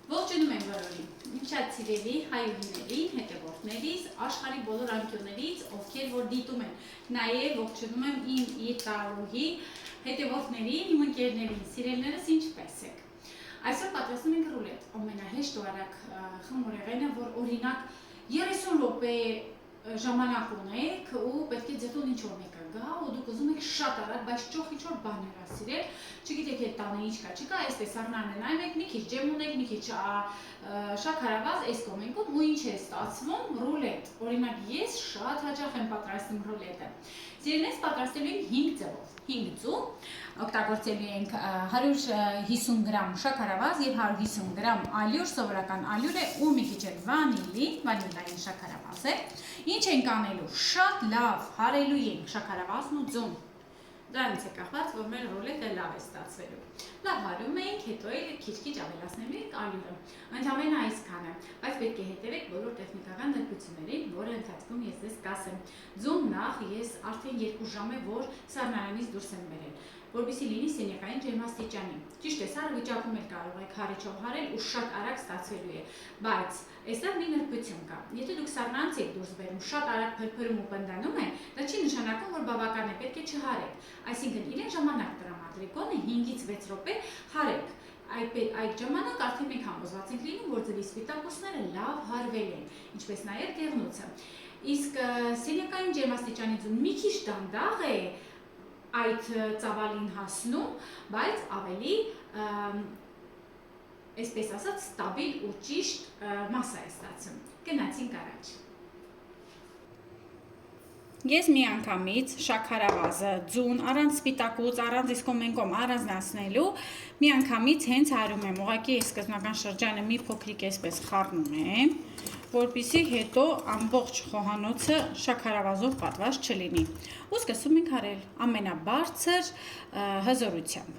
Ողջունում եմ բոլորին, իմ շատ սիրելի հայուհիներին, հետևորդներից, աշխարհի բոլոր անկյուններից, ովքեր որ դիտում են, նաև ողջունում եմ իմ իր տարուհի հետևորդներին, իմ ընկերներին, սիրելիներս ինչպես եք։ Այսօր պատրաստում ենք ռուլետ, ամենահեշտ ու արագ խմորեղենը, որ օրինակ 30 րոպե ժամանակ ունեք ու պետք է ձեթուն ինչ-որ մեկը գա ու դուք ուզում եք շատ արագ, բայց ճոխ ինչ-որ բաներ ասիրել, չգիտեք այդ տանը ինչ կա, չկա, այսպես առնարն նայում եք, մի քիչ ջեմ ունեք, մի քիչ շաքարավազ, այս կոմենքում ու ինչ է ստացվում, ռուլետ։ Օրինակ ես շատ հաճախ եմ պատրաստում ռուլետը։ Սիրելիներս պատրաստելու ենք 5 ձևով, 5 ձու, օգտագործելու ենք 150 գրամ շաքարավազ և 150 գրամ ալյուր, սովորական ալյուր է ու մի քիչ վանիլային շաքարավազ է։ Ինչ ենք անելու, շատ լավ հարելու ենք շաքարավազն ու ձուն։ Դրանից է կախված, որ մեր ռուլետը լավ է ստացվելու։ Լավ հարում ենք, հետո էլ քիչ-քիչ ավելացնելու ենք ալյուրը։ Ընդամենը այսքանը, բայց պետք է հետևեք բոլոր տեխնիկական նրբություններին, որը ընթացքում ես ձեզ կասեմ։ Ձուն նախ ես արդեն 2 ժամ է, որ սառնարանից դուրս եմ բերել, որպեսզի լինի սենյակային ջերմաստիճանի։ Ճիշտ է, սառը վիճակում էլ կարող եք հարիչով հարել ու շատ արագ ստացվելու է, բայց այստեղ մի նրբություն կա։ Եթե դուք սառնարանից եք դուրս բերում, շատ արագ փրփրում ու պնդանում է, դա չի նշանակում, որ բավական է, պետք է չհարեք։ Այսինքն իրեն ժամանակ տրամադրեք, գոնե 5-ից 6 րոպե հարեք։ Այդ ժամանակ արդեն մենք համոզված ենք լինում, որ ձվի սպիտակուցները լավ հարվել են, ինչպես նաև դեղնուցը։ Իսկ սենյակային ջերմաստիճանի ձուն մի քիչ դանդաղ է այդ ծավալին հասնում, բայց ավելի այսպես ասած ստաբիլ ու ճիշտ մասա է ստացվում։ Գնացինք առաջ։ Ես միանգամից շաքարավազը, ձուն, առանց սպիտակուց, առանց իսկոմենկոմ առանձնացնելու, միանգամից հենց հարում եմ, ուղղակի այս սկզբնական շրջանը մի փոքրիկ այսպես խառնում եմ, որպեսզի հետո ամբողջ խոհանոցը շաքարավազով պատված չլինի։ Ու սկսում ենք հարել ամենաբարձր հզորությամբ։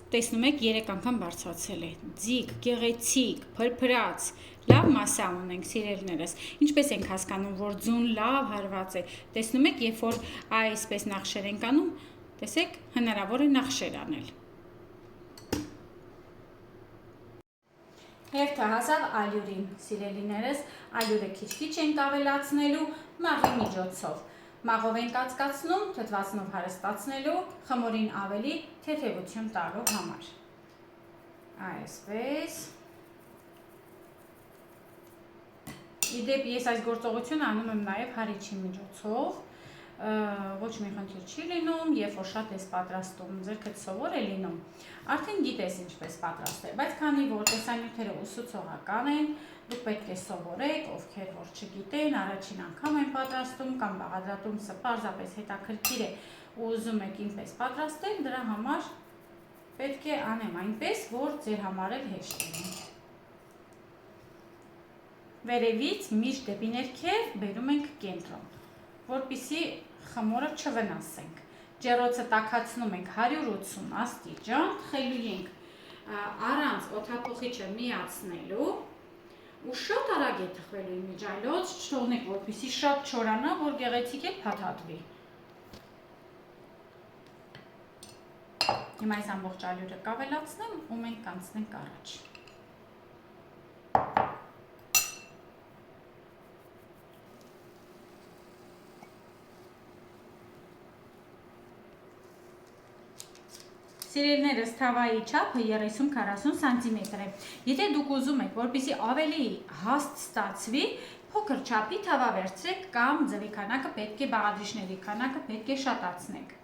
Տեսնում եք 3 անգամ բարձրացել է, ձիգ, գեղեցիկ, փրփրած, լավ մասա ունենք սիրելիներս, ինչպես ենք հասկանում, որ ձուն լավ հարված է, տեսնում եք, երբ որ այսպես նախշեր ենք անում, տեսեք, հնարավոր է նախշեր անել։ Հերթը հասավ ալյուրին, սիրելիներս, ալյուրը քիչ-քիչ ենք ավելացնելու մաղի միջոցով։ Մաղով ենք կացկացնում, թթվածնով հարստացնելու, խմորին ավելի թեթևություն տալու համար։ Այսպես։ Իդեպ ես այս գործողությունը անում եմ նաև հարիչի միջոցով, ոչ մի խնդիր չի լինում, երբ որ շատ ես պատրաստում, ձեռքդ սովոր է լինում, արդեն գիտես ինչպես պատրաստել, բայց քանի որ տեսանյութերը ուսուցողական են, դուք պետք է սովորեք, ովքեր որ չգիտեն, առաջին անգամ են պատրաստում կամ բաղադրատոմսը պարզապես հետաքրքիր է ու ուզում եք ինպես պատրաստել, դրա համար պետք է անեմ այնպես, որ ձեր համար էլ հեշտ լինի։ Վերևից միշտ դեպի ներքև բերում ենք կենտրոն, որպեսզի խմորը չվնասենք։ Ջեռոցը տաքացնում ենք 180 աստիճան, թխելու ենք առանց օդափոխիչը միացնելու ու շատ արագ է թխվելու իմիջիայլոց, չթողնեք, որպեսզի շատ չորանա, որ գեղեցիկ է փաթաթվի։ Հիմա այս ամբողջ ալյուրը կավելացնեմ ու մենք կանցնենք առաջ։ Սիրելիներս, թավայի չափը 30-40 սանտիմետր է։ Եթե դուք ուզում եք, որպեսզի ավելի հաստ ստացվի, փոքր չափի թավա վերցրեք կամ ձվի քանակը պետք է բաղադրիչների քանակը պետք է շատացնեք։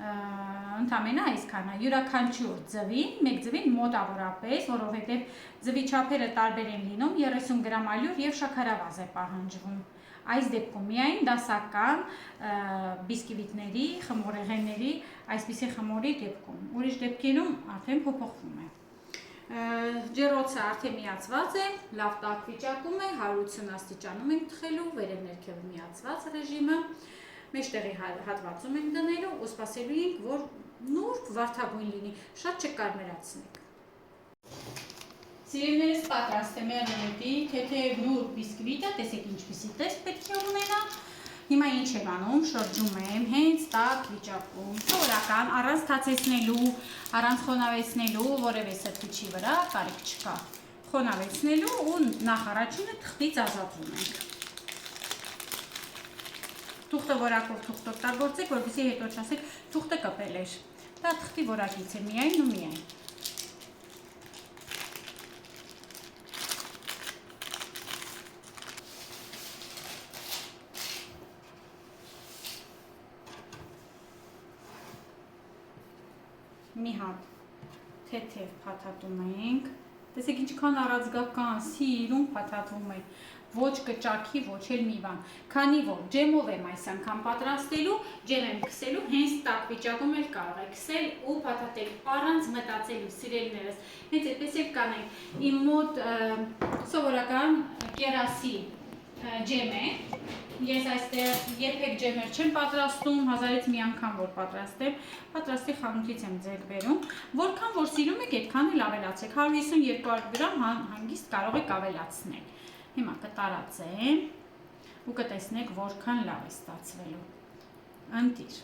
Ընդամենը այսքանը, յուրաքանչյուր ձվին, մեկ ձվին մոտավորապես, որովհետև ձվի չափերը տարբեր են լինում, 30 գրամ ալյուր և շաքարավազ է պահանջվում։ Այս դեպքում միայն դասական բիսկվիտների, խմորեղենների, այսպիսի խմորի դեպքում, ուրիշ դեպքերում արդեն փոփոխվում է։ Ջեռոցը արդեն միացված է, լավ տաք վիճակում է, 180 աստիճանում ենք թխելու, վերև ներքև միացված ռեժիմը, մեջտեղի հատվածում ենք դնելու ու սպասելու ենք, որ նուրբ վարդագույն լինի, շատ չկարմերացնեք։ Սիրելիներս պատրաստ է մեր ռուլետի թեթև նուրբ բիսկվիտը, տեսեք ինչպիսի տեսք պետք է ունենա։ Հիմա ինչ եմ անում, շրջում եմ հենց տաք վիճակում, սովորական, առանց թացեցնելու, առանց խոնավեցնելու, որևէ սրտիչի վրա կարիք չկա։ Խոնավեցնելու ու նախ առաջինը թղթից ազատվում ենք։ Թուղթը որակով թուղթ օգտագործեք, որպեսզի հետո չասեք թուղթը կպել էր։ Դա թղթի որակից է միայն ու միայն։ Մի հատ թեթև փաթաթում ենք, տեսեք ինչքան առաձգական, սիրուն փաթաթվում է, ոչ կճաքի, ոչ էլ մի բան, քանի որ ջեմով եմ այս անգամ պատրաստելու, ջեմ եմ քսելու, հենց տաք վիճակում էլ կարող եք քսել ու փաթաթել, առանց մտածելու, սիրելիներս, հենց այդպես էլ կանենք, իմ մոտ սովորական կերասի ջեմ է, ես այստեղ երբեք ջեմեր չեմ պատրաստում, հազարից մի անգամ որ պատրաստեմ, պատրաստի խանութից եմ ձեռք բերում, որքան որ սիրում եք, այդքան էլ ավելացեք, 150-200 գրամ հանգիստ կարող եք ավելացնել։ Հիմա կտարածեմ ու կտեսնեք որքան լավ է ստացվելու։ Ընտիր։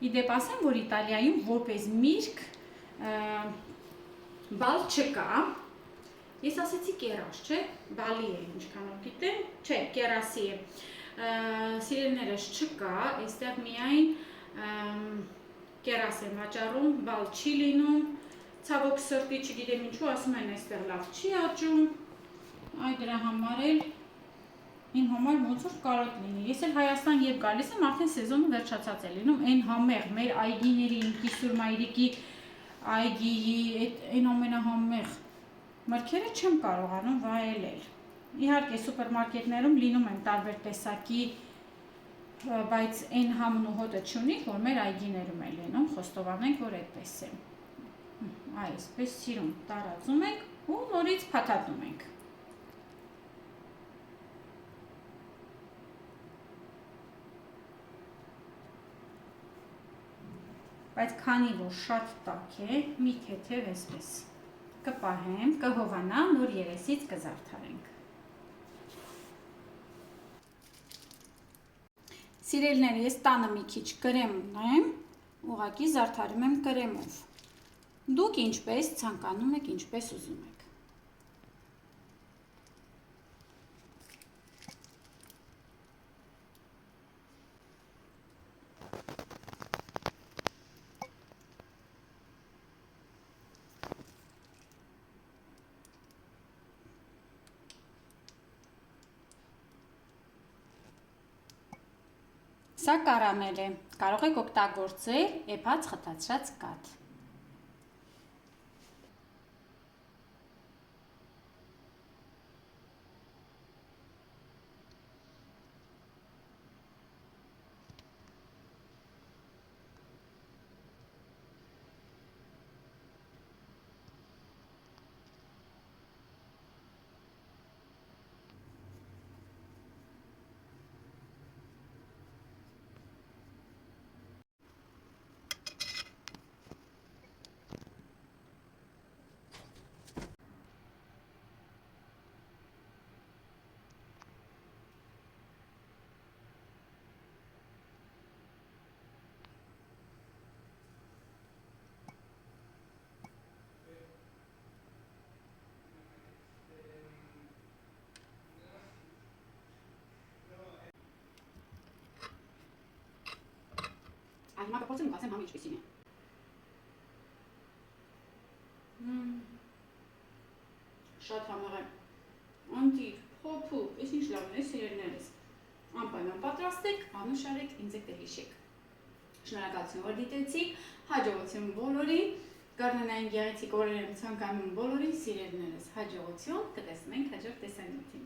Իդեպ ասեմ, որ Իտալիայում որպես միրգ բալ չկա, ես ասեցի կերաս, չէ, բալի է, ինչքանով գիտեմ, չէ, կերասի է, սիրելիներս չկա, այստեղ միայն կերաս եմ վաճառում, բալ չի լինում, ցավոք սրտի չգիտեմ ինչու, ասում են այստեղ լավ չի աճում, այ դրա համար էլ իմ համար ոնց որ կարոտ լինի, ես էլ Հայաստան երբ գալիս եմ, արդեն սեզոնը վերջացած է լինում, այն համեղ, մեր այգիների, Կիսուր Մայրիկի այգիի, այն ամենահամեղ մրգերը չեմ կարողանում վայելել։ Իհարկե սուպերմարկետներում լինում են տարբեր տեսակի, բայց այն համն ու հոտը չունի, որ մեր այգիներում է լինում, խոստովանենք, որ այդպես է։ Այսպես սիրուն տարածում ենք ու նորից փաթաթում ենք։ Բայց քանի որ շատ տաք է, մի թեթև այսպես կպահեմ, կհովանա, նոր երեսից կզարդարենք։ Սիրելիները, ես տանը մի քիչ կրեմ ունեմ, ուղղակի զարդարում եմ կրեմով։ Դուք ինչպես ցանկանում եք, ինչպես ուզում եք։ Սա կարամել է, կարող եք օգտագործել էփած խտացրած կաթ։ Հիմա կփորձեմ ու կասեմ համ ինչպիսին է։ Շատ համեղ է։ Ընտիր, փոփու, ես ինչ լավն է սիրելիներս։ Անպայման պատրաստեք, անուշարեք, ինձ եք հիշեք։ Շնորհակալություն, որ դիտեցիք, հաջողություն բոլորին, կառնանային գեղեցիկ օրեր եմ ցանկանում բոլորին սիրելիներս, հաջողություն, կտեսնենք հաջորդ տեսանյութին։